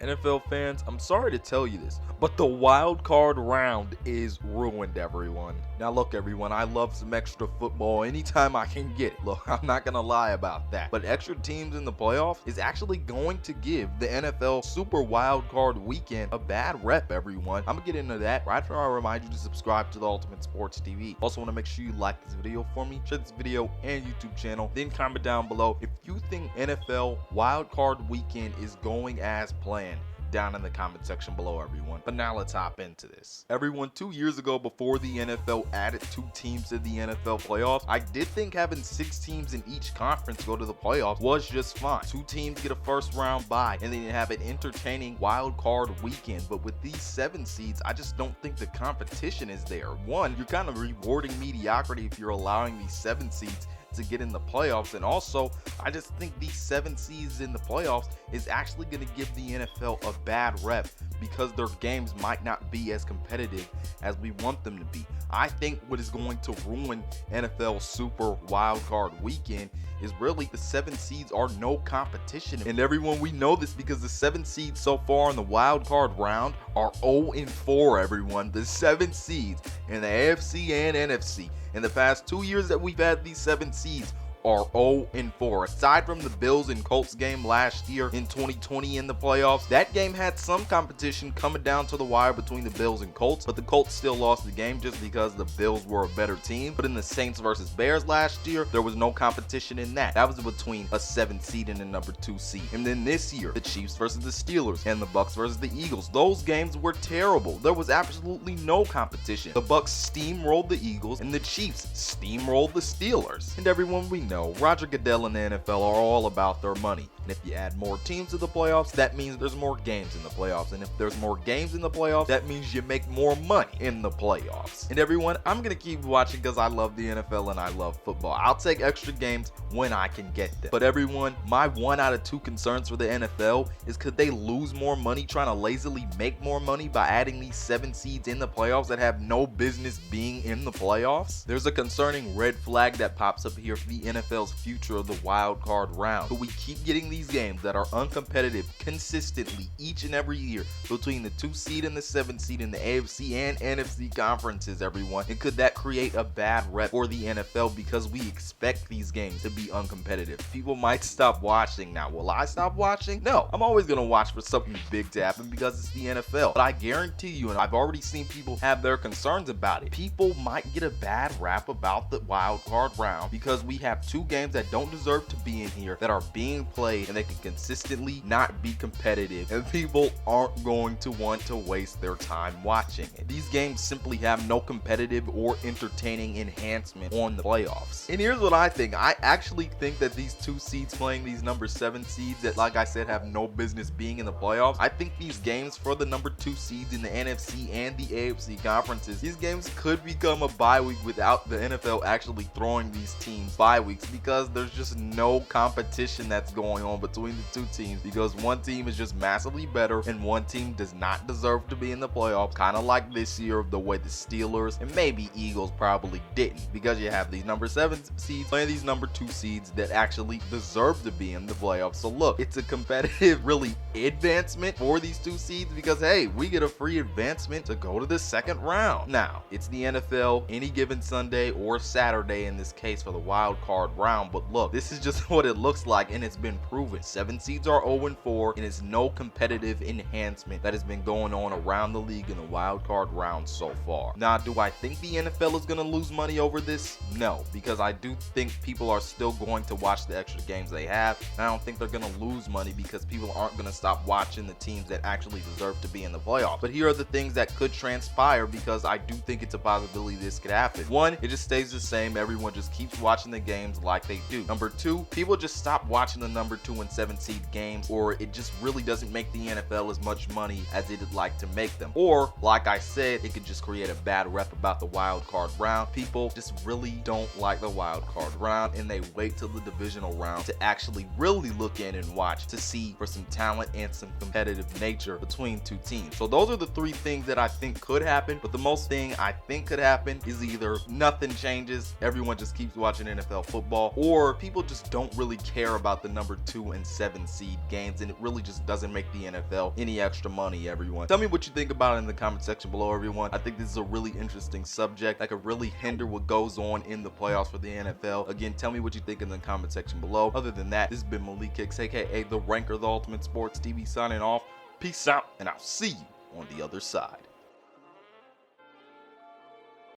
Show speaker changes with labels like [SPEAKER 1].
[SPEAKER 1] NFL fans, I'm sorry to tell you this, but the wild card round is ruined, everyone. Now look, everyone, I love some extra football anytime I can get it. Look, I'm not gonna lie about that, but extra teams in the playoffs is actually going to give the NFL Super Wild Card Weekend a bad rep, everyone. I'm gonna get into that right after I remind you to subscribe to the Ultimate Sports TV. Also want to make sure you like this video for me, share this video and YouTube channel, then comment down below if you think NFL Wild Card Weekend is going as planned down in the comment section below, everyone. But now let's hop into this. Everyone, 2 years ago, before the NFL added 2 teams to the NFL playoffs, I did think having 6 teams in each conference go to the playoffs was just fine. 2 teams get a first round bye and then have an entertaining wild card weekend. But with these 7 seeds, I just don't think the competition is there. One, you're kind of rewarding mediocrity if you're allowing these 7 seeds to get in the playoffs, and also I just think these 7 seeds in the playoffs is actually going to give the NFL a bad rep because their games might not be as competitive as we want them to be. I think what is going to ruin NFL Super Wild Card Weekend is really the 7 seeds are no competition. And everyone, we know this because the 7 seeds so far in the wild card round are 0-4, everyone. The 7 seeds in the AFC and NFC in the past 2 years that we've had these 7 seeds are 0-4. Aside from the Bills and Colts game last year in 2020 in the playoffs, that game had some competition coming down to the wire between the Bills and Colts, but the Colts still lost the game just because the Bills were a better team. But in the Saints versus Bears last year, there was no competition in that. That was between a 7 seed and a number 2 seed. And then this year, the Chiefs versus the Steelers and the Bucs versus the Eagles. Those games were terrible. There was absolutely no competition. The Bucs steamrolled the Eagles and the Chiefs steamrolled the Steelers. And everyone, we know Roger Goodell and the NFL are all about their money. And if you add more teams to the playoffs, that means there's more games in the playoffs. And if there's more games in the playoffs, that means you make more money in the playoffs. And everyone, I'm going to keep watching because I love the NFL and I love football. I'll take extra games when I can get them. But everyone, my 1 out of 2 concerns for the NFL is could they lose more money trying to lazily make more money by adding these 7 seeds in the playoffs that have no business being in the playoffs? There's a concerning red flag that pops up here for the NFL's future of the wild card round. But we keep getting these games that are uncompetitive consistently each and every year between the 2 seed and the 7 seed in the AFC and NFC conferences, everyone. And could that create a bad rep for the NFL because we expect these games to be uncompetitive? People might stop watching now. Will I stop watching? No, I'm always going to watch for something big to happen because it's the NFL. But I guarantee you, and I've already seen people have their concerns about it, people might get a bad rap about the wild card round because we have 2 games that don't deserve to be in here that are being played and they can consistently not be competitive, and people aren't going to want to waste their time watching it. These games simply have no competitive or entertaining enhancement on the playoffs. And here's what I think. I actually think that these 2 seeds playing these number 7 seeds that, like I said, have no business being in the playoffs, I think these games for the number 2 seeds in the NFC and the AFC conferences, these games could become a bye week without the NFL actually throwing these teams bye weeks because there's just no competition that's going on between the 2 teams because one team is just massively better and one team does not deserve to be in the playoffs, kind of like this year the way the Steelers and maybe Eagles probably didn't, because you have these number 7 seeds playing these number 2 seeds that actually deserve to be in the playoffs. So look, it's a competitive really advancement for these 2 seeds because hey, we get a free advancement to go to the 2nd round. Now, it's the NFL any given Sunday or Saturday in this case for the wild card round, but look, this is just what it looks like and it's been proven. 7 seeds are 0-4 and it's no competitive enhancement that has been going on around the league in the wild card round so far. Now, do I think the NFL is going to lose money over this? No, because I do think people are still going to watch the extra games they have, and I don't think they're going to lose money because people aren't going to stop watching the teams that actually deserve to be in the playoffs. But here are the things that could transpire because I do think it's a possibility this could happen. 1, it just stays the same. Everyone just keeps watching the games like they do. Number 2, people just stop watching the number 2 and 7 seed games, or it just really doesn't make the NFL as much money as it'd like to make them. Or, like I said, it could just create a bad rep about the wild card round. People just really don't like the wild card round and they wait till the divisional round to actually really look in and watch to see for some talent and some competitive nature between 2 teams. So those are the 3 things that I think could happen, but the most thing I think could happen is either nothing changes, everyone just keeps watching NFL football, or people just don't really care about the number 2 2 and 7 seed games, and it really just doesn't make the NFL any extra money, everyone. Tell me what you think about it in the comment section below, everyone. I think this is a really interesting subject that could really hinder what goes on in the playoffs for the NFL. Again, tell me what you think in the comment section below. Other than that, this has been Malik Hicks, aka The Ranker, the Ultimate Sports TV, signing off. Peace out, and I'll see you on the other side.